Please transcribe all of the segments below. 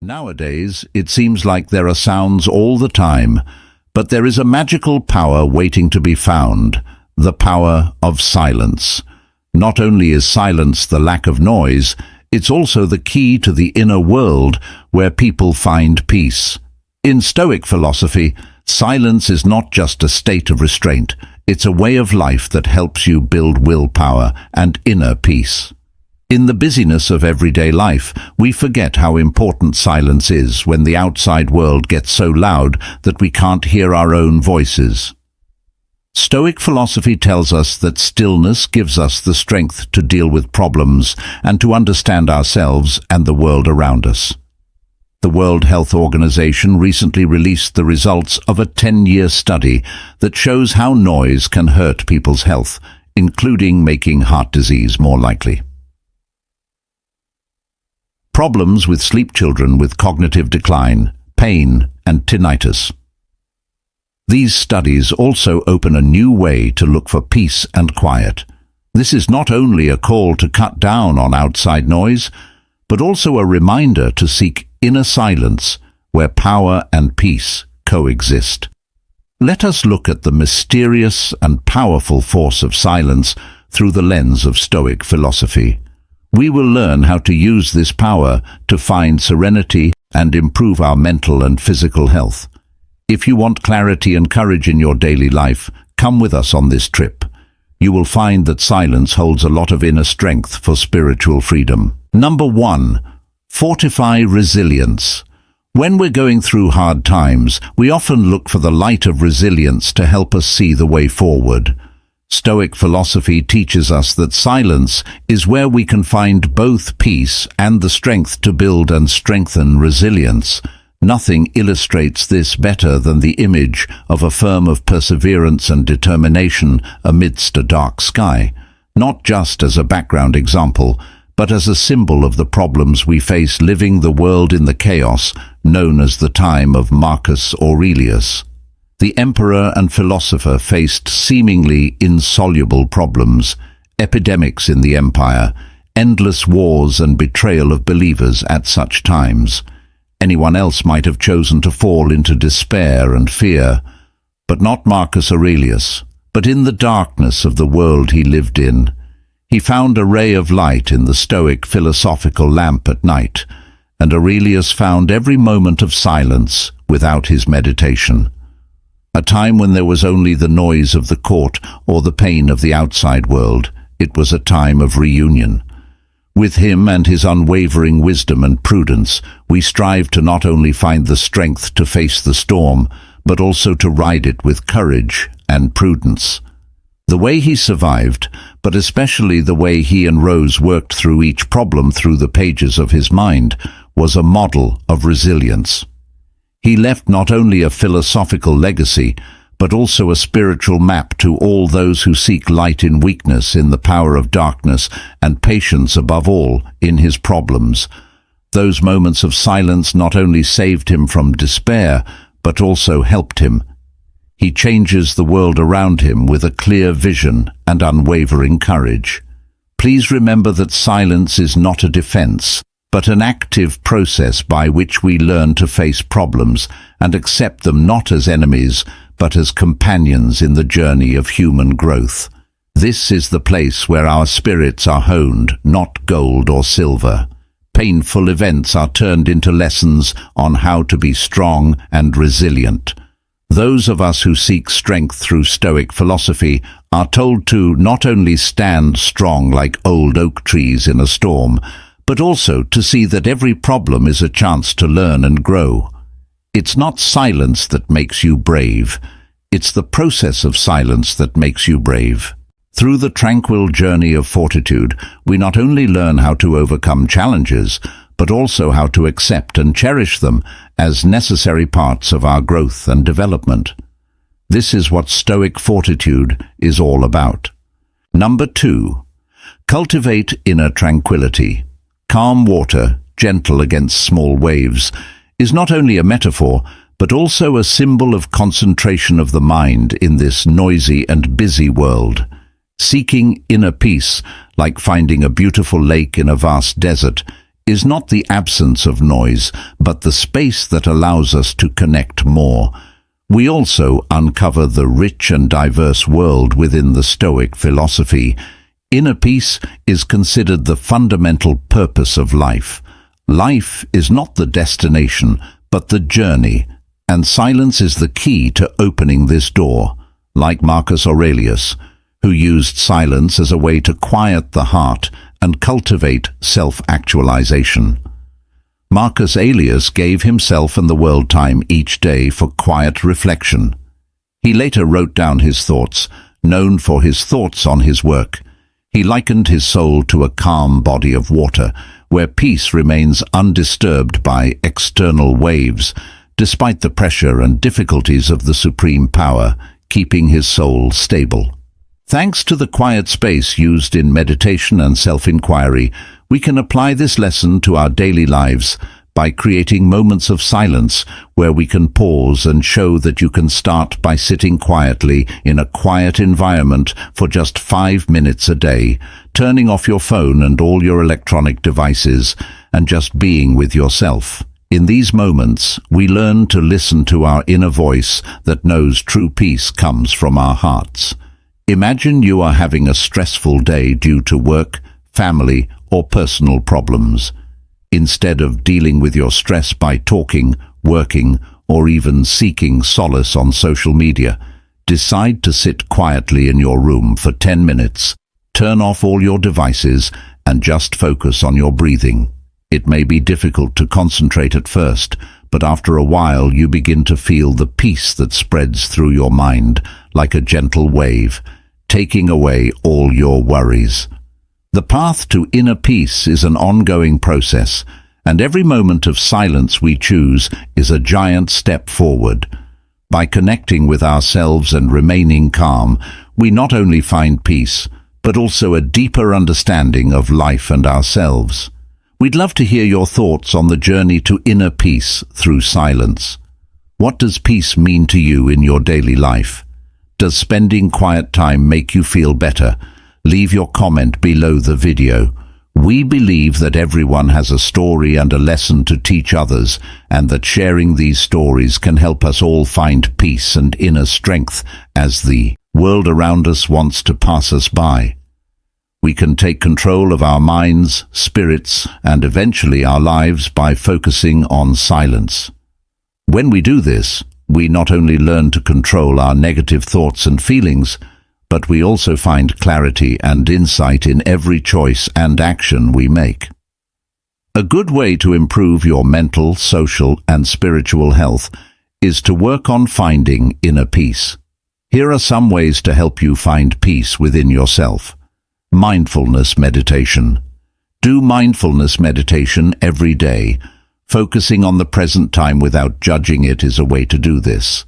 Nowadays, it seems like there are sounds all the time, but there is a magical power waiting to be found, the power of silence. Not only is silence the lack of noise, it's also the key to the inner world where people find peace. In Stoic philosophy, silence is not just a state of restraint, it's a way of life that helps you build willpower and inner peace. In the busyness of everyday life, we forget how important silence is when the outside world gets so loud that we can't hear our own voices. Stoic philosophy tells us that stillness gives us the strength to deal with problems and to understand ourselves and the world around us. The World Health Organization recently released the results of a 10-year study that shows how noise can hurt people's health, including making heart disease more likely. Problems with sleep children with cognitive decline, pain, and tinnitus. These studies also open a new way to look for peace and quiet. This is not only a call to cut down on outside noise, but also a reminder to seek inner silence where power and peace coexist. Let us look at the mysterious and powerful force of silence through the lens of Stoic philosophy. We will learn how to use this power to find serenity and improve our mental and physical health. If you want clarity and courage in your daily life, come with us on this trip. You will find that silence holds a lot of inner strength for spiritual freedom. Number 1. Fortify resilience. When we're going through hard times, we often look for the light of resilience to help us see the way forward. Stoic philosophy teaches us that silence is where we can find both peace and the strength to build and strengthen resilience. Nothing illustrates this better than the image of a firm of perseverance and determination amidst a dark sky, not just as a background example, but as a symbol of the problems we face living the world in the chaos known as the time of Marcus Aurelius. The emperor and philosopher faced seemingly insoluble problems, epidemics in the empire, endless wars and betrayal of believers at such times. Anyone else might have chosen to fall into despair and fear, but not Marcus Aurelius. But in the darkness of the world he lived in, he found a ray of light in the Stoic philosophical lamp at night, and Aurelius found every moment of silence without his meditation. A time when there was only the noise of the court or the pain of the outside world, it was a time of reunion. With him and his unwavering wisdom and prudence, we strive to not only find the strength to face the storm, but also to ride it with courage and prudence. The way he survived, but especially the way he and Rose worked through each problem through the pages of his mind, was a model of resilience. He left not only a philosophical legacy, but also a spiritual map to all those who seek light in weakness, in the power of darkness, and patience above all in his problems. Those moments of silence not only saved him from despair, but also helped him. He changes the world around him with a clear vision and unwavering courage. Please remember that silence is not a defense, but an active process by which we learn to face problems and accept them not as enemies, but as companions in the journey of human growth. This is the place where our spirits are honed, not gold or silver. Painful events are turned into lessons on how to be strong and resilient. Those of us who seek strength through Stoic philosophy are told to not only stand strong like old oak trees in a storm, but also to see that every problem is a chance to learn and grow. It's not silence that makes you brave. It's the process of silence that makes you brave. Through the tranquil journey of fortitude, we not only learn how to overcome challenges, but also how to accept and cherish them as necessary parts of our growth and development. This is what Stoic fortitude is all about. Number 2. Cultivate inner tranquility. Calm water, gentle against small waves, is not only a metaphor, but also a symbol of concentration of the mind in this noisy and busy world. Seeking inner peace, like finding a beautiful lake in a vast desert, is not the absence of noise, but the space that allows us to connect more. We also uncover the rich and diverse world within the Stoic philosophy. Inner peace is considered the fundamental purpose of life. Life is not the destination, but the journey, and silence is the key to opening this door. Like Marcus Aurelius, who used silence as a way to quiet the heart and cultivate self-actualization. Marcus Aurelius gave himself and the world time each day for quiet reflection. He later wrote down his thoughts, known for his thoughts on his work. He likened his soul to a calm body of water, where peace remains undisturbed by external waves, despite the pressure and difficulties of the supreme power, keeping his soul stable. Thanks to the quiet space used in meditation and self-inquiry, we can apply this lesson to our daily lives by creating moments of silence where we can pause and show that you can start by sitting quietly in a quiet environment for just 5 minutes a day, turning off your phone and all your electronic devices, and just being with yourself. In these moments, we learn to listen to our inner voice that knows true peace comes from our hearts. Imagine you are having a stressful day due to work, family, or personal problems. Instead of dealing with your stress by talking, working, or even seeking solace on social media, decide to sit quietly in your room for 10 minutes, turn off all your devices, and just focus on your breathing. It may be difficult to concentrate at first, but after a while you begin to feel the peace that spreads through your mind like a gentle wave, taking away all your worries. The path to inner peace is an ongoing process, and every moment of silence we choose is a giant step forward. By connecting with ourselves and remaining calm, we not only find peace, but also a deeper understanding of life and ourselves. We'd love to hear your thoughts on the journey to inner peace through silence. What does peace mean to you in your daily life? Does spending quiet time make you feel better? Leave your comment below the video. We believe that everyone has a story and a lesson to teach others, and that sharing these stories can help us all find peace and inner strength as the world around us wants to pass us by. We can take control of our minds, spirits, and eventually our lives by focusing on silence. When we do this, we not only learn to control our negative thoughts and feelings, but we also find clarity and insight in every choice and action we make. A good way to improve your mental, social, and spiritual health is to work on finding inner peace. Here are some ways to help you find peace within yourself. Mindfulness meditation. Do mindfulness meditation every day. Focusing on the present time without judging it is a way to do this.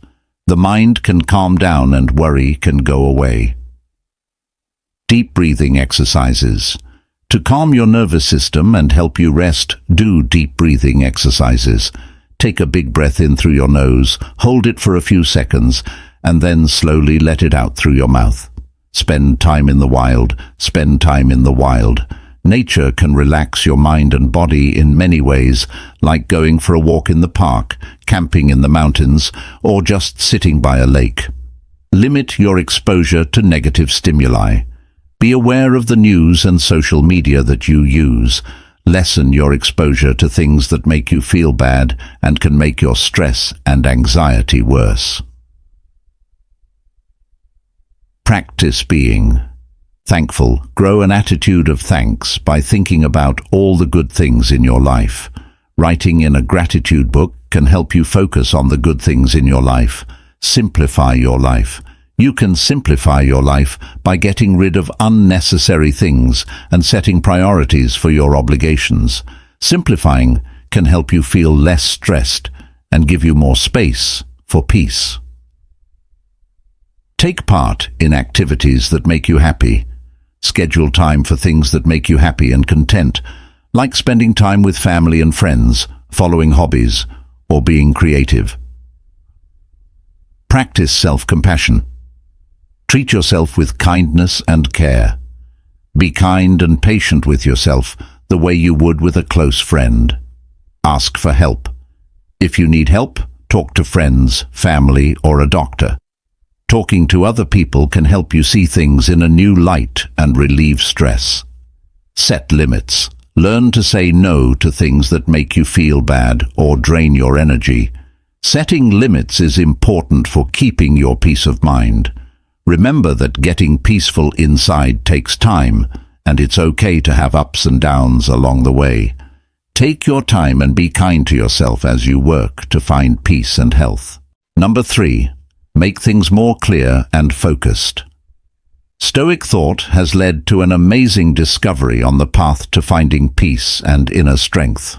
The mind can calm down and worry can go away. Deep breathing exercises. To calm your nervous system and help you rest, do deep breathing exercises. Take a big breath in through your nose, hold it for a few seconds, and then slowly let it out through your mouth. Spend time in the wild. Spend time in the wild. Nature can relax your mind and body in many ways, like going for a walk in the park, camping in the mountains, or just sitting by a lake. Limit your exposure to negative stimuli. Be aware of the news and social media that you use. Lessen your exposure to things that make you feel bad and can make your stress and anxiety worse. Practice being thankful. Grow an attitude of thanks by thinking about all the good things in your life. Writing in a gratitude book can help you focus on the good things in your life. Simplify your life. You can simplify your life by getting rid of unnecessary things and setting priorities for your obligations. Simplifying can help you feel less stressed and give you more space for peace. Take part in activities that make you happy. Schedule time for things that make you happy and content, like spending time with family and friends, following hobbies, or being creative. Practice self-compassion. Treat yourself with kindness and care. Be kind and patient with yourself. the way you would with a close friend. Ask for help. If you need help, talk to friends, family, or a doctor. Talking to other people can help you see things in a new light and relieve stress. Set limits. Learn to say no to things that make you feel bad or drain your energy. Setting limits is important for keeping your peace of mind. Remember that getting peaceful inside takes time, and it's okay to have ups and downs along the way. Take your time and be kind to yourself as you work to find peace and health. Number 3. Make things more clear and focused. Stoic thought has led to an amazing discovery on the path to finding peace and inner strength.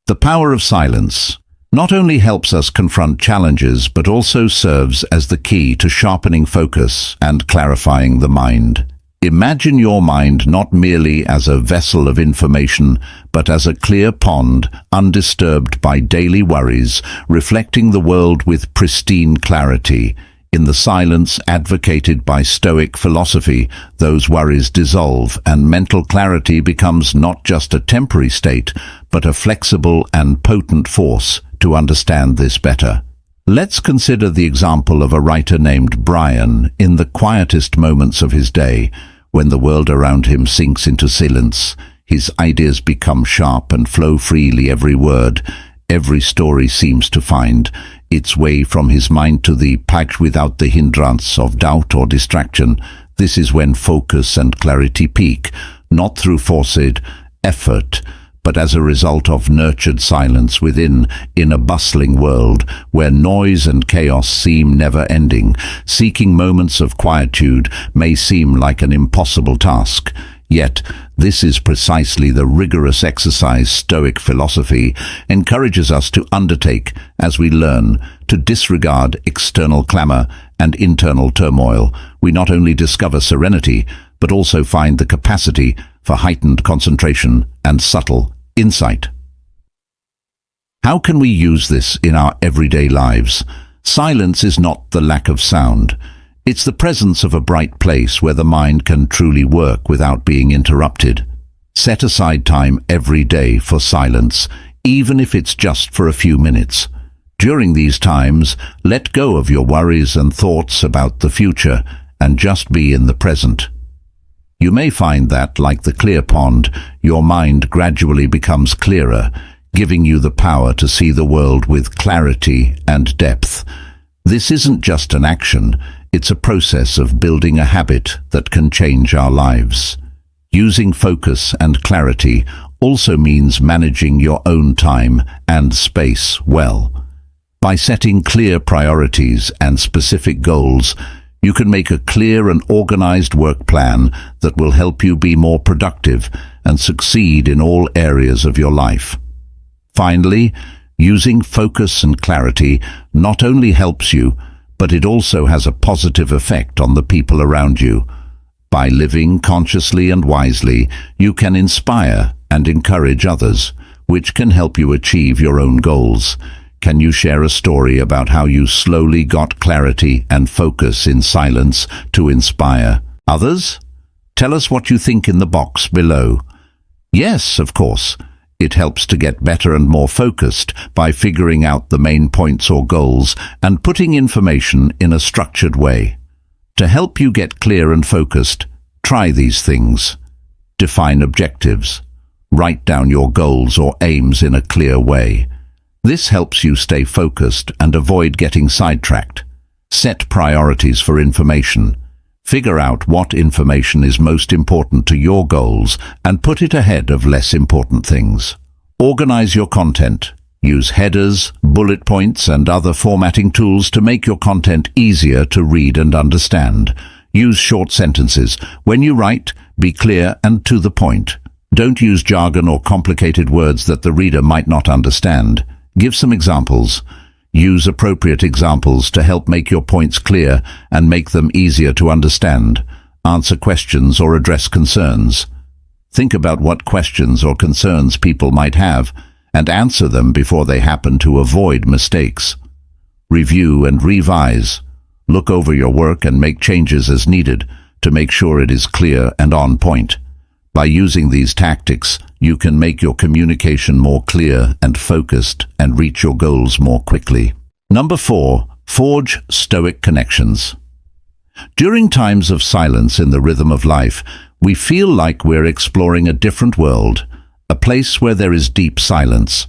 The power of silence not only helps us confront challenges, but also serves as the key to sharpening focus and clarifying the mind. Imagine your mind not merely as a vessel of information, but as a clear pond, undisturbed by daily worries, reflecting the world with pristine clarity. In the silence advocated by Stoic philosophy, those worries dissolve and mental clarity becomes not just a temporary state, but a flexible and potent force. To understand this better, let's consider the example of a writer named Brian. In the quietest moments of his day, when the world around him sinks into silence, his ideas become sharp and flow freely. Every word, every story seems to find its way from his mind to the page without the hindrance of doubt or distraction. This is when focus and clarity peak, not through forced effort, but as a result of nurtured silence within. In a bustling world where noise and chaos seem never-ending, seeking moments of quietude may seem like an impossible task. Yet, this is precisely the rigorous exercise Stoic philosophy encourages us to undertake as we learn to disregard external clamor and internal turmoil. We not only discover serenity, but also find the capacity for heightened concentration and subtle insight. How can we use this in our everyday lives? Silence is not the lack of sound. It's the presence of a bright place where the mind can truly work without being interrupted. Set aside time every day for silence, even if it's just for a few minutes. During these times, let go of your worries and thoughts about the future and just be in the present. You may find that, like the clear pond, your mind gradually becomes clearer, giving you the power to see the world with clarity and depth. This isn't just an action, it's a process of building a habit that can change our lives. Using focus and clarity also means managing your own time and space well. By setting clear priorities and specific goals, you can make a clear and organized work plan that will help you be more productive and succeed in all areas of your life. Finally, using focus and clarity not only helps you, but it also has a positive effect on the people around you. By living consciously and wisely, you can inspire and encourage others, which can help you achieve your own goals. Can you share a story about how you slowly got clarity and focus in silence to inspire others? Tell us what you think in the box below. Yes, of course. It helps to get better and more focused by figuring out the main points or goals and putting information in a structured way. To help you get clear and focused, try these things. Define objectives. Write down your goals or aims in a clear way. This helps you stay focused and avoid getting sidetracked. Set priorities for information. Figure out what information is most important to your goals and put it ahead of less important things. Organize your content. Use headers, bullet points, and other formatting tools to make your content easier to read and understand. Use short sentences. When you write, be clear and to the point. Don't use jargon or complicated words that the reader might not understand. Give some examples. Use appropriate examples to help make your points clear and make them easier to understand. Answer questions or address concerns. Think about what questions or concerns people might have and answer them before they happen to avoid mistakes. Review and revise. Look over your work and make changes as needed to make sure it is clear and on point. By using these tactics, you can make your communication more clear and focused and reach your goals more quickly. Number 4. Forge Stoic connections. During times of silence in the rhythm of life, we feel like we're exploring a different world, a place where there is deep silence.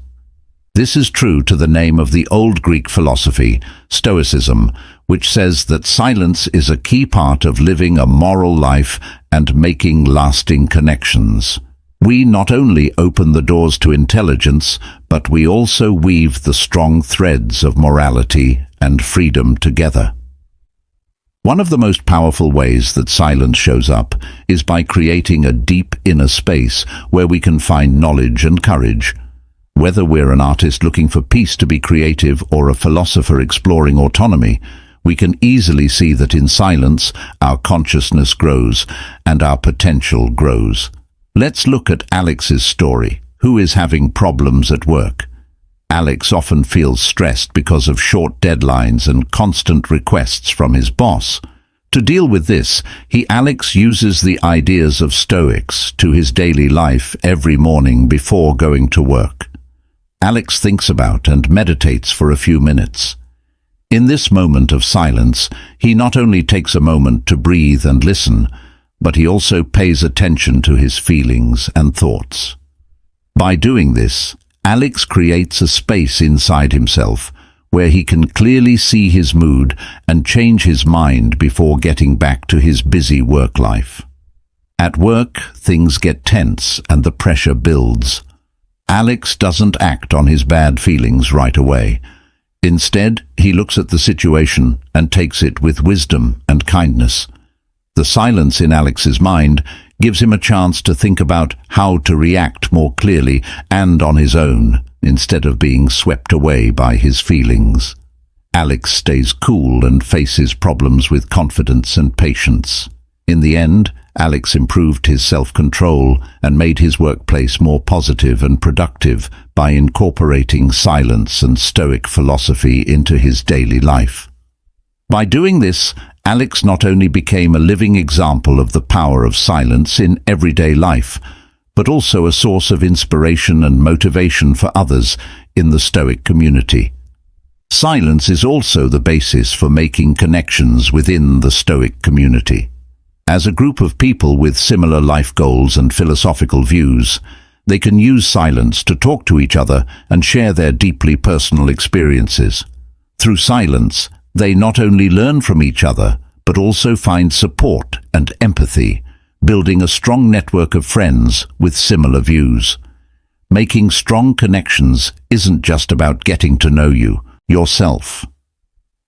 This is true to the name of the old Greek philosophy, Stoicism, which says that silence is a key part of living a moral life and making lasting connections. We not only open the doors to intelligence, but we also weave the strong threads of morality and freedom together. One of the most powerful ways that silence shows up is by creating a deep inner space where we can find knowledge and courage. Whether we're an artist looking for peace to be creative or a philosopher exploring autonomy, we can easily see that in silence our consciousness grows and our potential grows. Let's look at Alex's story, who is having problems at work. Alex often feels stressed because of short deadlines and constant requests from his boss. To deal with this, Alex uses the ideas of Stoics to his daily life every morning before going to work. Alex thinks about and meditates for a few minutes. In this moment of silence, he not only takes a moment to breathe and listen, but he also pays attention to his feelings and thoughts. By doing this, Alex creates a space inside himself where he can clearly see his mood and change his mind before getting back to his busy work life. At work, things get tense and the pressure builds. Alex doesn't act on his bad feelings right away. Instead, he looks at the situation and takes it with wisdom and kindness. The silence in Alex's mind gives him a chance to think about how to react more clearly and on his own, instead of being swept away by his feelings. Alex stays cool and faces problems with confidence and patience. In the end, Alex improved his self-control and made his workplace more positive and productive by incorporating silence and Stoic philosophy into his daily life. By doing this, Alex not only became a living example of the power of silence in everyday life, but also a source of inspiration and motivation for others in the Stoic community. Silence is also the basis for making connections within the Stoic community. As a group of people with similar life goals and philosophical views, they can use silence to talk to each other and share their deeply personal experiences. Through silence, they not only learn from each other, but also find support and empathy, building a strong network of friends with similar views. Making strong connections isn't just about getting to know yourself.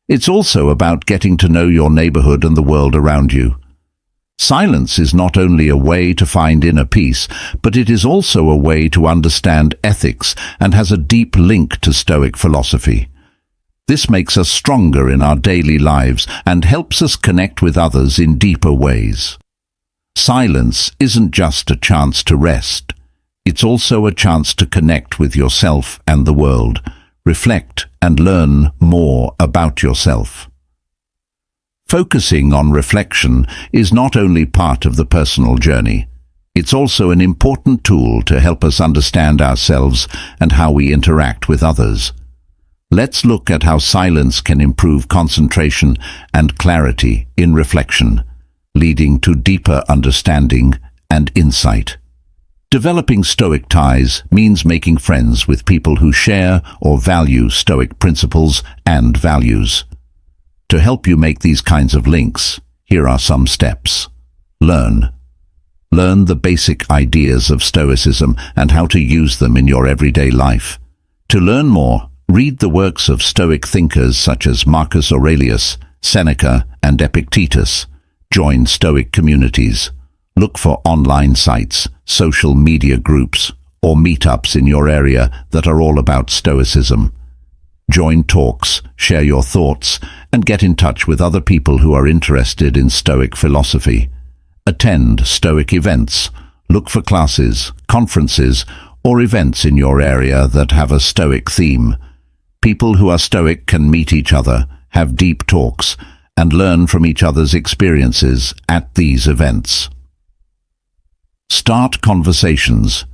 It's also about getting to know your neighborhood and the world around you. Silence is not only a way to find inner peace, but it is also a way to understand ethics and has a deep link to Stoic philosophy. This makes us stronger in our daily lives and helps us connect with others in deeper ways. Silence isn't just a chance to rest. It's also a chance to connect with yourself and the world, reflect and learn more about yourself. Focusing on reflection is not only part of the personal journey, it's also an important tool to help us understand ourselves and how we interact with others. Let's look at how silence can improve concentration and clarity in reflection, leading to deeper understanding and insight. Developing Stoic ties means making friends with people who share or value Stoic principles and values. To help you make these kinds of links, here are some steps. Learn the basic ideas of Stoicism and how to use them in your everyday life. To learn more, read the works of Stoic thinkers such as Marcus Aurelius, Seneca, and Epictetus. Join Stoic communities. Look for online sites, social media groups, or meetups in your area that are all about Stoicism. Join talks, share your thoughts, and get in touch with other people who are interested in Stoic philosophy. Attend Stoic events. Look for classes, conferences, or events in your area that have a Stoic theme. People who are Stoic can meet each other, have deep talks, and learn from each other's experiences at these events. Start conversations.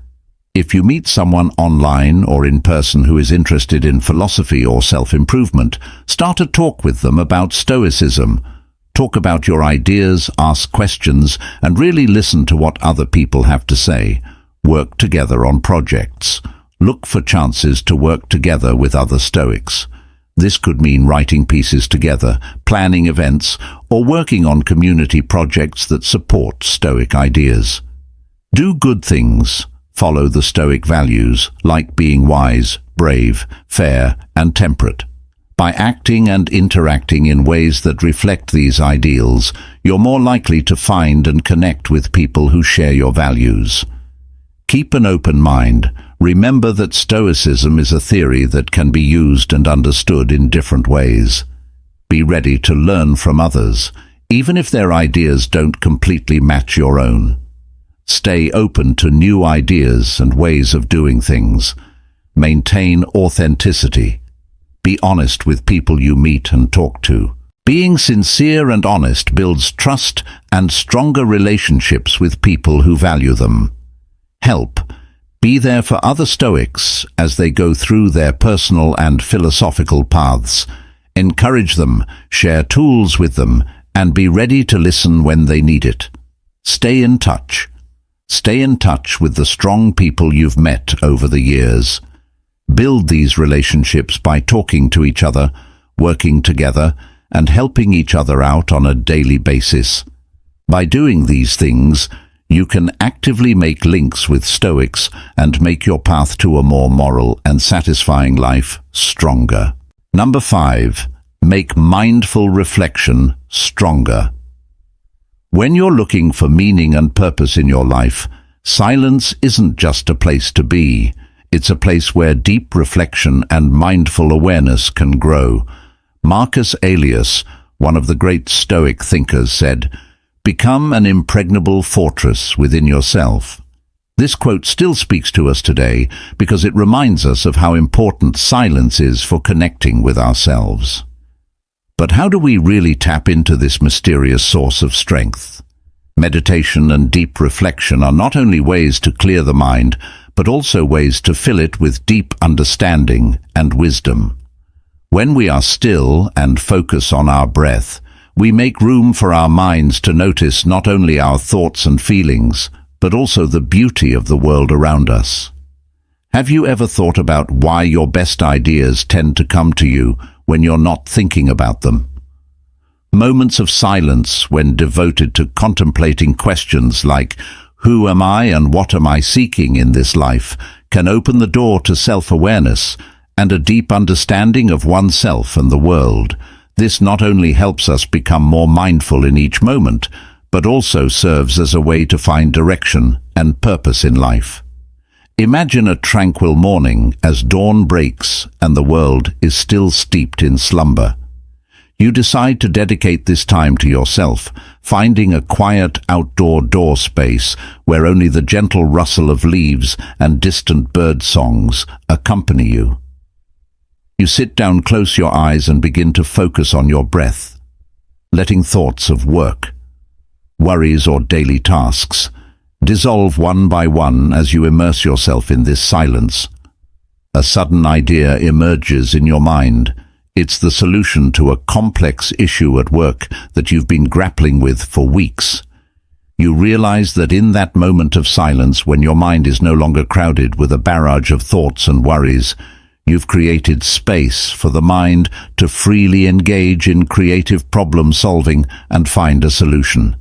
If you meet someone online or in person who is interested in philosophy or self-improvement, start a talk with them about Stoicism. Talk about your ideas, ask questions, and really listen to what other people have to say. Work together on projects. Look for chances to work together with other Stoics. This could mean writing pieces together, planning events, or working on community projects that support Stoic ideas. Do good things. Follow the Stoic values, like being wise, brave, fair, and temperate. By acting and interacting in ways that reflect these ideals, you're more likely to find and connect with people who share your values. Keep an open mind. Remember that Stoicism is a theory that can be used and understood in different ways. Be ready to learn from others, even if their ideas don't completely match your own. Stay open to new ideas and ways of doing things. Maintain authenticity. Be honest with people you meet and talk to. Being sincere and honest builds trust and stronger relationships with people who value them. Help. Be there for other Stoics as they go through their personal and philosophical paths. Encourage them, share tools with them, and be ready to listen when they need it. Stay in touch. Stay in touch with the strong people you've met over the years. Build these relationships by talking to each other, working together, and helping each other out on a daily basis. By doing these things, you can actively make links with Stoics and make your path to a more moral and satisfying life stronger. Number 5. Make mindful reflection stronger. When you're looking for meaning and purpose in your life, silence isn't just a place to be. It's a place where deep reflection and mindful awareness can grow. Marcus Aurelius, one of the great Stoic thinkers, said, "Become an impregnable fortress within yourself." This quote still speaks to us today because it reminds us of how important silence is for connecting with ourselves. But how do we really tap into this mysterious source of strength? Meditation and deep reflection are not only ways to clear the mind, but also ways to fill it with deep understanding and wisdom. When we are still and focus on our breath, we make room for our minds to notice not only our thoughts and feelings, but also the beauty of the world around us. Have you ever thought about why your best ideas tend to come to you when you're not thinking about them? Moments of silence, when devoted to contemplating questions like, "Who am I and what am I seeking in this life?" can open the door to self-awareness and a deep understanding of oneself and the world. This not only helps us become more mindful in each moment, but also serves as a way to find direction and purpose in life. Imagine a tranquil morning as dawn breaks and the world is still steeped in slumber. You decide to dedicate this time to yourself, finding a quiet outdoor door space where only the gentle rustle of leaves and distant bird songs accompany you. You sit down, close your eyes, and begin to focus on your breath, letting thoughts of work, worries, or daily tasks dissolve one by one as you immerse yourself in this silence. A sudden idea emerges in your mind. It's the solution to a complex issue at work that you've been grappling with for weeks. You realize that in that moment of silence, when your mind is no longer crowded with a barrage of thoughts and worries, you've created space for the mind to freely engage in creative problem solving and find a solution.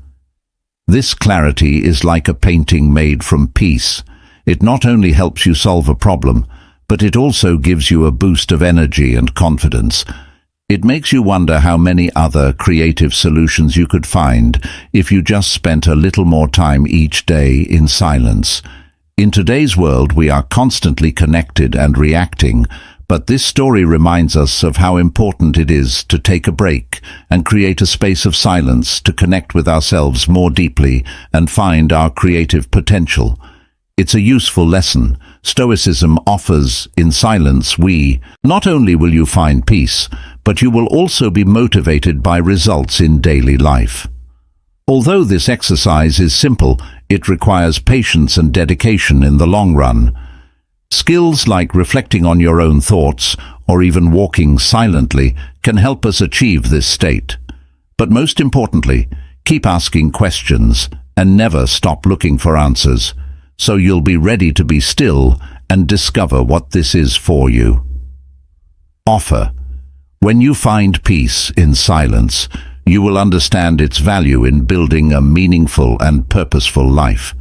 This clarity is like a painting made from peace. It not only helps you solve a problem, but it also gives you a boost of energy and confidence. It makes you wonder how many other creative solutions you could find if you just spent a little more time each day in silence. In today's world, we are constantly connected and reacting, but this story reminds us of how important it is to take a break and create a space of silence to connect with ourselves more deeply and find our creative potential. It's a useful lesson Stoicism offers. In silence, not only will you find peace, but you will also be motivated by results in daily life. Although this exercise is simple, It requires patience and dedication in the long run. Skills like reflecting on your own thoughts or even walking silently can help us achieve this state. But most importantly, keep asking questions and never stop looking for answers, so you'll be ready to be still and discover what this is for you. Offer. When you find peace in silence, you will understand its value in building a meaningful and purposeful life.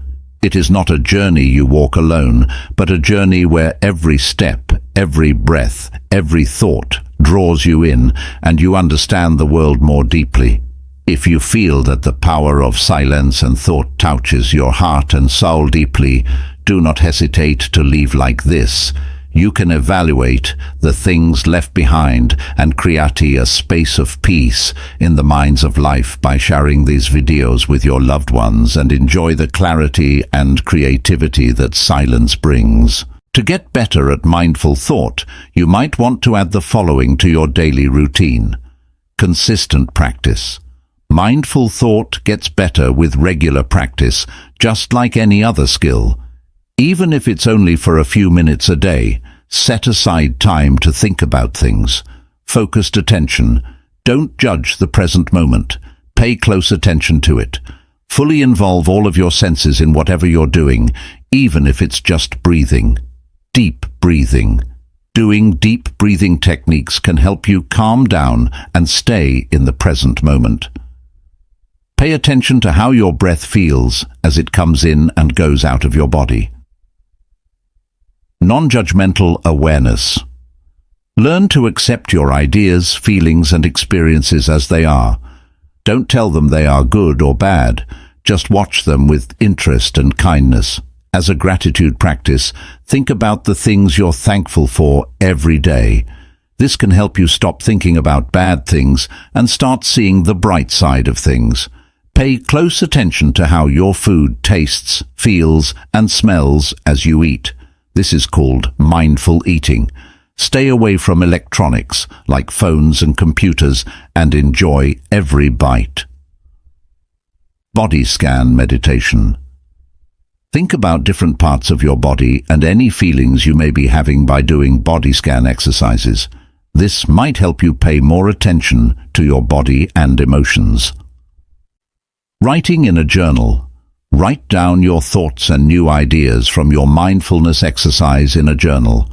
It is not a journey you walk alone, but a journey where every step, every breath, every thought draws you in, and you understand the world more deeply. If you feel that the power of silence and thought touches your heart and soul deeply, do not hesitate to leave like this. You can evaluate the things left behind and create a space of peace in the minds of life by sharing these videos with your loved ones and enjoy the clarity and creativity that silence brings. To get better at mindful thought, you might want to add the following to your daily routine. Consistent practice. Mindful thought gets better with regular practice, just like any other skill. Even if it's only for a few minutes a day, set aside time to think about things. Focused attention. Don't judge the present moment. Pay close attention to it. Fully involve all of your senses in whatever you're doing, even if it's just breathing. Deep breathing. Doing deep breathing techniques can help you calm down and stay in the present moment. Pay attention to how your breath feels as it comes in and goes out of your body. Non-judgmental awareness. Learn to accept your ideas, feelings, and experiences as they are. Don't tell them they are good or bad. Just watch them with interest and kindness. As a gratitude practice, think about the things you're thankful for every day. This can help you stop thinking about bad things and start seeing the bright side of things. Pay close attention to how your food tastes, feels, and smells as you eat. This is called mindful eating. Stay away from electronics like phones and computers and enjoy every bite. Body scan meditation. Think about different parts of your body and any feelings you may be having by doing body scan exercises. This might help you pay more attention to your body and emotions. Writing in a journal. Write down your thoughts and new ideas from your mindfulness exercise in a journal.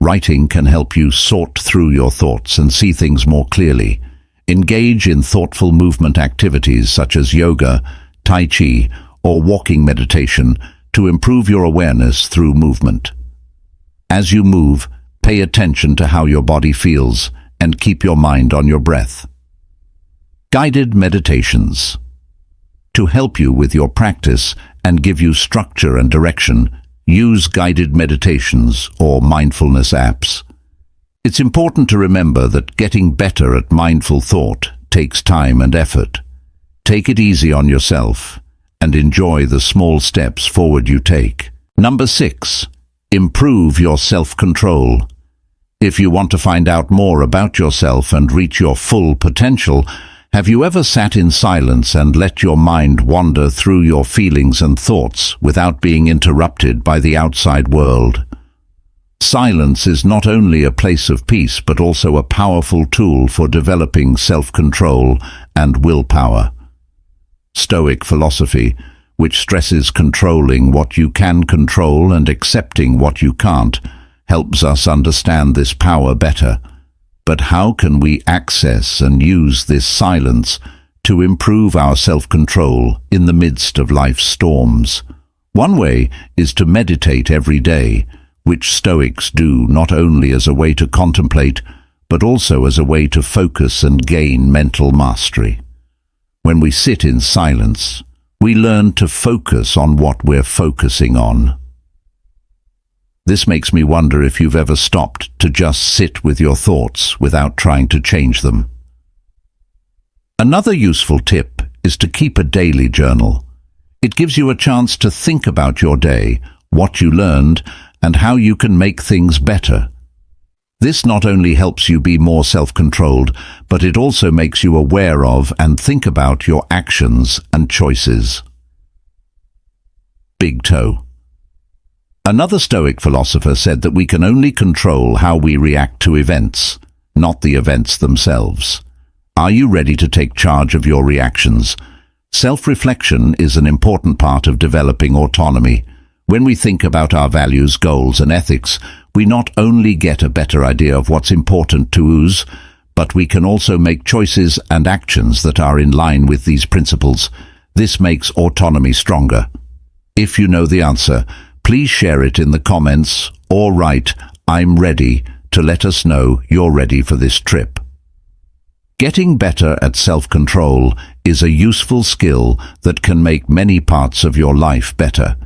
Writing can help you sort through your thoughts and see things more clearly. Engage in thoughtful movement activities such as yoga, tai chi, or walking meditation to improve your awareness through movement. As you move, pay attention to how your body feels and keep your mind on your breath. Guided meditations. To help you with your practice and give you structure and direction, use guided meditations or mindfulness apps. It's important to remember that getting better at mindful thought takes time and effort. Take it easy on yourself and enjoy the small steps forward you take. Number 6. Improve your self-control. If you want to find out more about yourself and reach your full potential, have you ever sat in silence and let your mind wander through your feelings and thoughts without being interrupted by the outside world? Silence is not only a place of peace but also a powerful tool for developing self-control and willpower. Stoic philosophy, which stresses controlling what you can control and accepting what you can't, helps us understand this power better. But how can we access and use this silence to improve our self-control in the midst of life's storms? One way is to meditate every day, which Stoics do not only as a way to contemplate, but also as a way to focus and gain mental mastery. When we sit in silence, we learn to focus on what we're focusing on. This makes me wonder if you've ever stopped to just sit with your thoughts without trying to change them. Another useful tip is to keep a daily journal. It gives you a chance to think about your day, what you learned, and how you can make things better. This not only helps you be more self-controlled, but it also makes you aware of and think about your actions and choices. big toe. Another Stoic philosopher said that we can only control how we react to events, not the events themselves. Are you ready to take charge of your reactions? Self-reflection is an important part of developing autonomy. When we think about our values, goals, and ethics, we not only get a better idea of what's important to us, but we can also make choices and actions that are in line with these principles. This makes autonomy stronger. If you know the answer, please share it in the comments or write "I'm ready" to let us know you're ready for this trip. Getting better at self-control is a useful skill that can make many parts of your life better.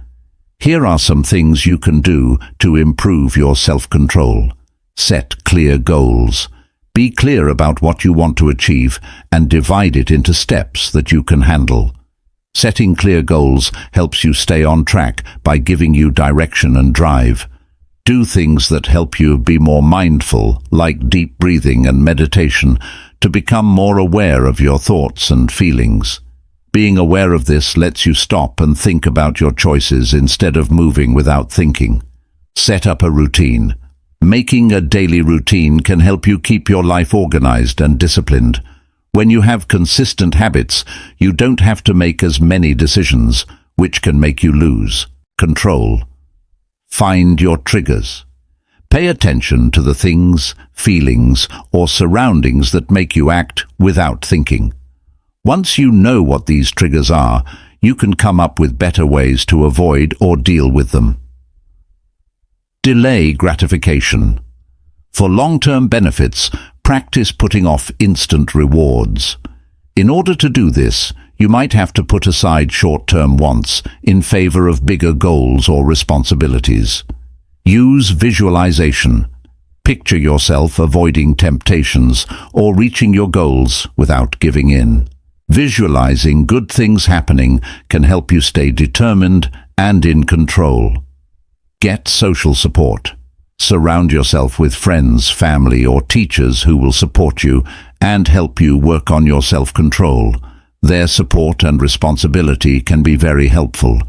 Here are some things you can do to improve your self-control. Set clear goals. Be clear about what you want to achieve and divide it into steps that you can handle. Setting clear goals helps you stay on track by giving you direction and drive. Do things that help you be more mindful, like deep breathing and meditation, to become more aware of your thoughts and feelings. Being aware of this lets you stop and think about your choices instead of moving without thinking. Set up a routine. Making a daily routine can help you keep your life organized and disciplined. When you have consistent habits, you don't have to make as many decisions, which can make you lose control. Find your triggers. Pay attention to the things, feelings, or surroundings that make you act without thinking. Once you know what these triggers are, you can come up with better ways to avoid or deal with them. Delay gratification. For long-term benefits, practice putting off instant rewards. In order to do this, you might have to put aside short-term wants in favor of bigger goals or responsibilities. Use visualization. Picture yourself avoiding temptations or reaching your goals without giving in. Visualizing good things happening can help you stay determined and in control. Get social support. Surround yourself with friends, family, or teachers who will support you and help you work on your self-control. Their support and responsibility can be very helpful.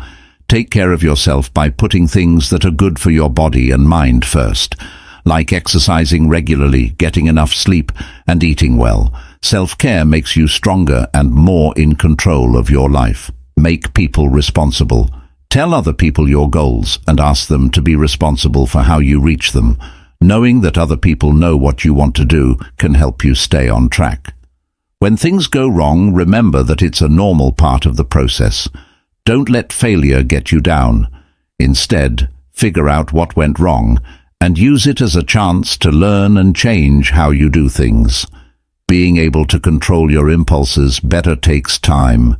Take care of yourself by putting things that are good for your body and mind first, like exercising regularly, getting enough sleep, and eating well. Self-care makes you stronger and more in control of your life. Make people responsible. Tell other people your goals and ask them to be responsible for how you reach them. Knowing that other people know what you want to do can help you stay on track. When things go wrong, remember that it's a normal part of the process. Don't let failure get you down. Instead, figure out what went wrong and use it as a chance to learn and change how you do things. Being able to control your impulses better takes time,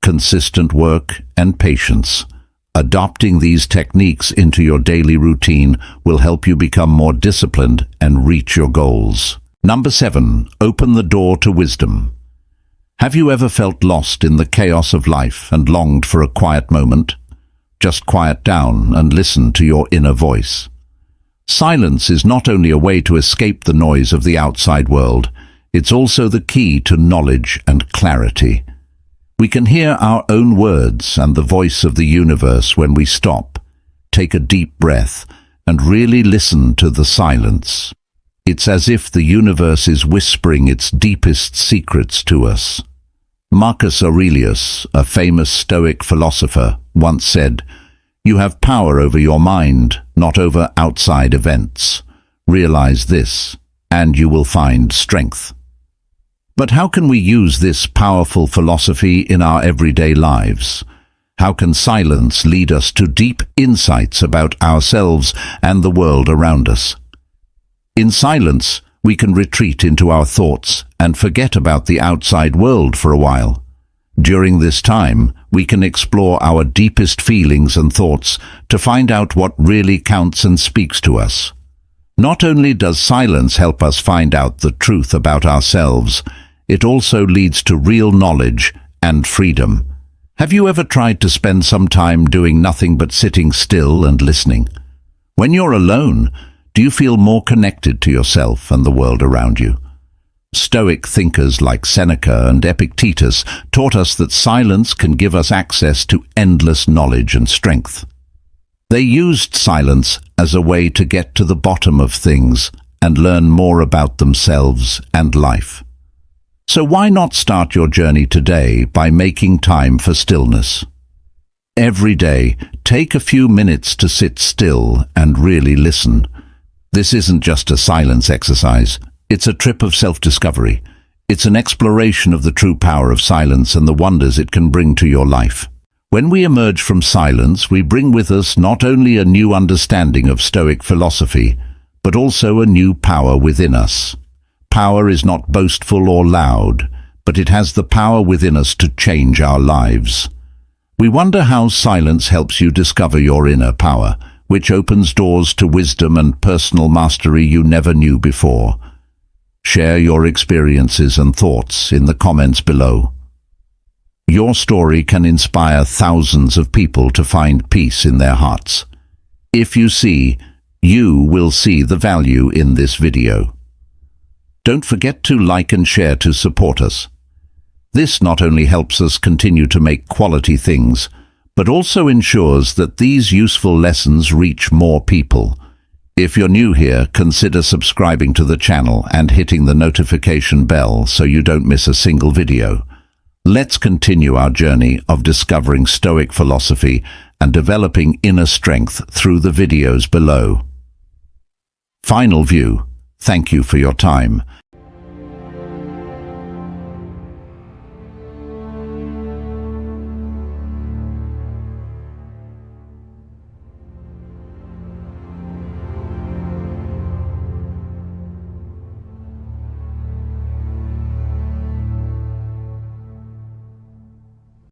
consistent work, and patience. Adopting these techniques into your daily routine will help you become more disciplined and reach your goals. Number 7, open the door to wisdom. Have you ever felt lost in the chaos of life and longed for a quiet moment? Just quiet down and listen to your inner voice. Silence is not only a way to escape the noise of the outside world, it's also the key to knowledge and clarity. We can hear our own words and the voice of the universe when we stop, take a deep breath, and really listen to the silence. It's as if the universe is whispering its deepest secrets to us. Marcus Aurelius, a famous Stoic philosopher, once said, "You have power over your mind, not over outside events. Realize this, and you will find strength." But how can we use this powerful philosophy in our everyday lives? How can silence lead us to deep insights about ourselves and the world around us? In silence, we can retreat into our thoughts and forget about the outside world for a while. During this time, we can explore our deepest feelings and thoughts to find out what really counts and speaks to us. Not only does silence help us find out the truth about ourselves, it also leads to real knowledge and freedom. Have you ever tried to spend some time doing nothing but sitting still and listening? When you're alone, do you feel more connected to yourself and the world around you? Stoic thinkers like Seneca and Epictetus taught us that silence can give us access to endless knowledge and strength. They used silence as a way to get to the bottom of things and learn more about themselves and life. So why not start your journey today by making time for stillness? Every day, take a few minutes to sit still and really listen. This isn't just a silence exercise. It's a trip of self-discovery. It's an exploration of the true power of silence and the wonders it can bring to your life. When we emerge from silence, we bring with us not only a new understanding of Stoic philosophy, but also a new power within us. Power is not boastful or loud, but it has the power within us to change our lives. We wonder how silence helps you discover your inner power, which opens doors to wisdom and personal mastery you never knew before. Share your experiences and thoughts in the comments below. Your story can inspire thousands of people to find peace in their hearts. If you see, you will see the value in this video. Don't forget to like and share to support us. This not only helps us continue to make quality things, but also ensures that these useful lessons reach more people. If you're new here, consider subscribing to the channel and hitting the notification bell so you don't miss a single video. Let's continue our journey of discovering Stoic philosophy and developing inner strength through the videos below. Final view. Thank you for your time.